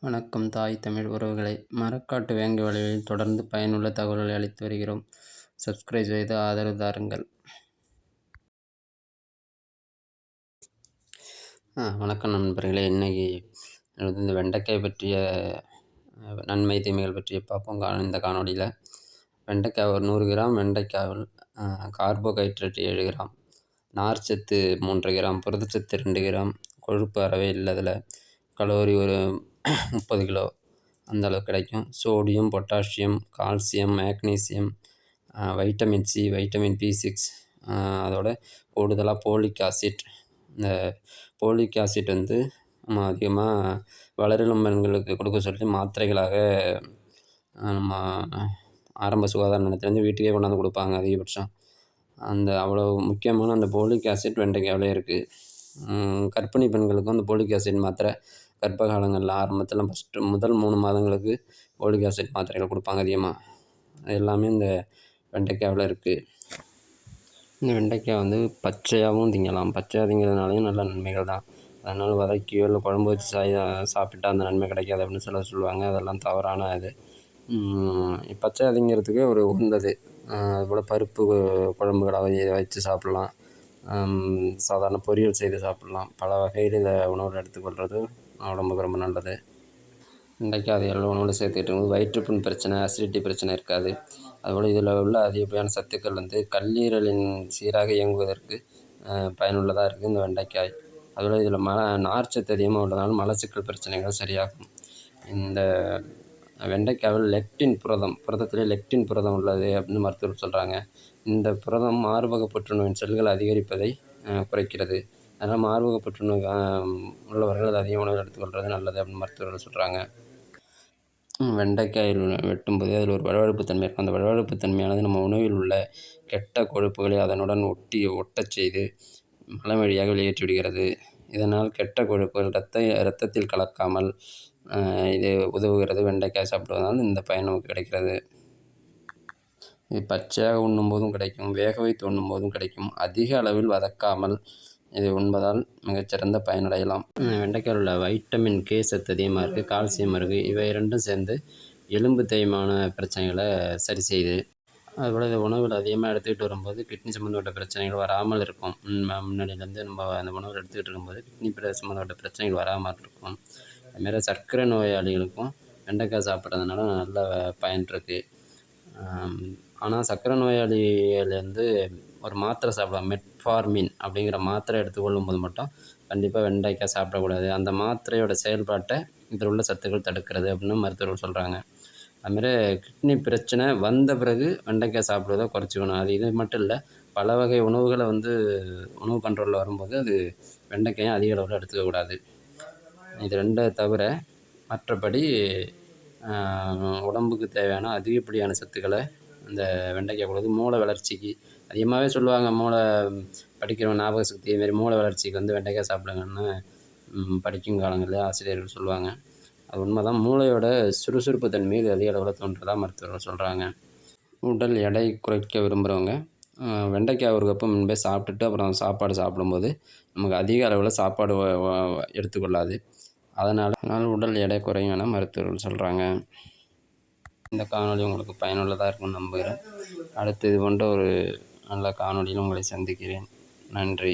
வணக்கம் தாய் தமிழ் உறவுகளை மரக்காட்டு வேங்க வழியில் தொடர்ந்து பயனுள்ள தகவல்களை அளித்து வருகிறோம். சப்ஸ்கிரைப் செய்து ஆதரவு தாருங்கள். வணக்கம் நண்பர்களே. இன்றைக்கி இந்த வெண்டைக்காய் பற்றிய நன்மை தீமைகள் பற்றிய பார்ப்போம் இந்த காணொலியில். வெண்டைக்காய் ஒரு 100 கிராம் வெண்டைக்காயில் கார்போஹைட்ரேட் 7 கிராம், நார்ச்சத்து 3 கிராம், புரதச்சத்து 2 கிராம், கொழுப்பு அறவே இல்லை. அதில் கலோரி ஒரு 30 கிலோ அந்த அளவுக்கு கிடைக்கும். Sodium, potassium, calcium, magnesium, vitamin C, vitamin B6, அதோட கூடுதலாக போலிக் ஆசிட். இந்த போலிக் ஆசிட் நம்ம அதிகமாக வளரிளம் பெண்களுக்கு கொடுக்க சொல்லி மாத்திரைகளாக நம்ம ஆரம்ப சுகாதார நிலையத்துலேருந்து வீட்டுக்கே கொண்டாந்து கொடுப்பாங்க. அதிகபட்சம் அவ்வளோ முக்கியமான அந்த போலிக் ஆசிட் வெண்டைக்காயிலே இருக்குது. கர்ப்பிணி பெண்களுக்கும் அந்த போலிக் ஆசிட் மாத்திரை கர்ப்ப காலங்களில் ஆரம்பத்தில் முதல் 3 மாதங்களுக்கு போலிக் ஆசிட் மாத்திரைகள் கொடுப்பாங்க அதிகமாக. அது எல்லாமே இந்த வெண்டைக்காயில் இருக்குது. இந்த வெண்டைக்காய் பச்சையாகவும் திங்கலாம். பச்சையாக திங்கிறதுனாலையும் நல்ல நன்மைகள் தான். அதனால் வதக்கியோ இல்லை குழம்பு வச்சு சாப்பிட்டா அந்த நன்மை கிடைக்காது அப்படின்னு சொல்லுவாங்க. அதெல்லாம் தவறான இது. பச்சையாக திங்கிறதுக்கு ஒரு உகந்தது. அதுபோல் பருப்பு குழம்புகளை வச்சு சாப்பிட்லாம். சாதாரண பொரியல் செய்து சாப்பிட்லாம். பல வகையில் இதை உணவில் எடுத்துக்கொள்வது உடம்புக்கு ரொம்ப நல்லது. வெண்டைக்காய் அதிக உணவில் சேர்த்துக்கிட்டு இருக்கும்போது வயிற்றுப்புண் பிரச்சனை, அசிடிட்டி பிரச்சனை இருக்காது. அதுபோல் இதில் உள்ள அதிகப்படியான சத்துக்கள் கல்லீரலின் சீராக இயங்குவதற்கு பயனுள்ளதாக இருக்குது இந்த வெண்டைக்காய். அதுபோல் இதில் நார்ச்சத்து அதிகமாக உள்ளதால் மலச்சிக்கல் பிரச்சனைகள் சரியாகும். இந்த வெண்டைக்காயில் லெக்டின் புரதத்திலே லெக்டின் புரதம் உள்ளது அப்படின்னு மருத்துவர் சொல்கிறாங்க. இந்த புரதம் மார்பக புற்றுநோயின் செல்கள் அதிகரிப்பதை குறைக்கிறது. அதனால் மார்பக புற்றுநோய் உள்ளவர்கள் அதை அதிக உணவில் எடுத்துக்கொள்வது நல்லது அப்படின்னு மருத்துவர்கள் சொல்கிறாங்க. வெண்டைக்காயில் வெட்டும்போது அதில் ஒரு வழவழப்பு தன்மை இருக்கும். அந்த வழவழப்பு தன்மையானது நம்ம உணவில் உள்ள கெட்ட கொழுப்புகளை அதனுடன் ஒட்டச் செய்து மலம் வழியாக வெளியேற்றி விடுகிறது. இதனால் கெட்ட கொழுப்புகள் இரத்தத்தில் கலக்காமல் இது உதவுகிறது. வெண்டைக்காய் சாப்பிடுவதால் இந்த பயன் நமக்கு கிடைக்கிறது. இது பச்சையாக உண்ணும்போதும் கிடைக்கும், வேக வைத்து உண்ணும்போதும் கிடைக்கும். அதிக அளவில் வதக்காமல் இது உண்பதால் மிகச்சிறந்த பயனடையலாம். வெண்டைக்காயில் உள்ள வைட்டமின் கே சத்து அதிகமாக இருக்குது, கால்சியம் இருக்குது. இவை இரண்டும் சேர்ந்து எலும்பு தேய்மான பிரச்சனைகளை சரி செய்யுது. அதுபோல் இந்த உணவில் அதிகமாக எடுத்துக்கிட்டு வரும்போது கிட்னி சம்மந்தப்பட்ட பிரச்சனைகள் வராமல் இருக்கும். முன்னாடியிலேருந்து நம்ம அந்த உணவில் எடுத்துக்கிட்டு இருக்கும்போது கிட்னி சம்மந்தப்பட்ட பிரச்சனைகள் வராமல் இருக்கும். அதுமாரி சர்க்கரை நோயாளிகளுக்கும் வெண்டைக்காய் சாப்பிட்றதுனால நல்ல பயன் இருக்குது. ஆனால் சர்க்கரை நோயாளிகள் ஒரு மாத்திரை சாப்பிடுவாங்க, மெட்ஃபார்மின் அப்படிங்கிற மாத்திரை எடுத்துக்கொள்ளும் போது மட்டும் கண்டிப்பாக வெண்டைக்காய் சாப்பிடக்கூடாது. அந்த மாத்திரையோட செயல்பாட்டை இதில் உள்ள சத்துக்கள் தடுக்கிறது அப்படின்னு மருத்துவர்கள் சொல்கிறாங்க. அதுமாரி கிட்னி பிரச்சனை வந்த பிறகு வெண்டைக்காய் சாப்பிடுவதை குறைச்சிக்கணும். அது இது மட்டும் இல்லை, பல வகை உணவுகளை உணவு கண்ட்ரோலில் வரும்போது அது வெண்டைக்காயும் அதிக அளவில் எடுத்துக்கக்கூடாது. இது 2 தவிர மற்றபடி உடம்புக்கு தேவையான அதிகப்படியான சத்துக்களை இந்த வெண்டைக்காய் கொடுக்குது. மூளை வளர்ச்சிக்கு அதிகமாகவே சொல்லுவாங்க. மூளை படிக்கிறவங்க ஞாபக சக்தி இதுமாரி மூளை வளர்ச்சிக்கு வெண்டைக்காய் சாப்பிடுங்கன்னு படிக்கும் காலங்களில் ஆசிரியர்கள் சொல்லுவாங்க. அது உண்மை தான். மூளையோட சுறுசுறுப்பு தன்மை இது அதிக அளவில் தோன்றதாக மருத்துவர்கள் சொல்கிறாங்க. உடல் எடை குறைக்க விரும்புகிறவங்க வெண்டைக்காய் ஒரு கப்பு முன்பே சாப்பிட்டுட்டு அப்புறம் சாப்பாடு சாப்பிடும்போது நமக்கு அதிக அளவில் சாப்பாடு எடுத்துக்கொள்ளாது. அதனால் உடல் எடை குறையும் என மருத்துவர்கள் சொல்கிறாங்க. இந்த காணொலி உங்களுக்கு பயனுள்ளதாக இருக்கும்னு நம்புகிறேன். அடுத்து இது போன்ற ஒரு நல்ல காணொலியில் உங்களை சந்திக்கிறேன். நன்றி.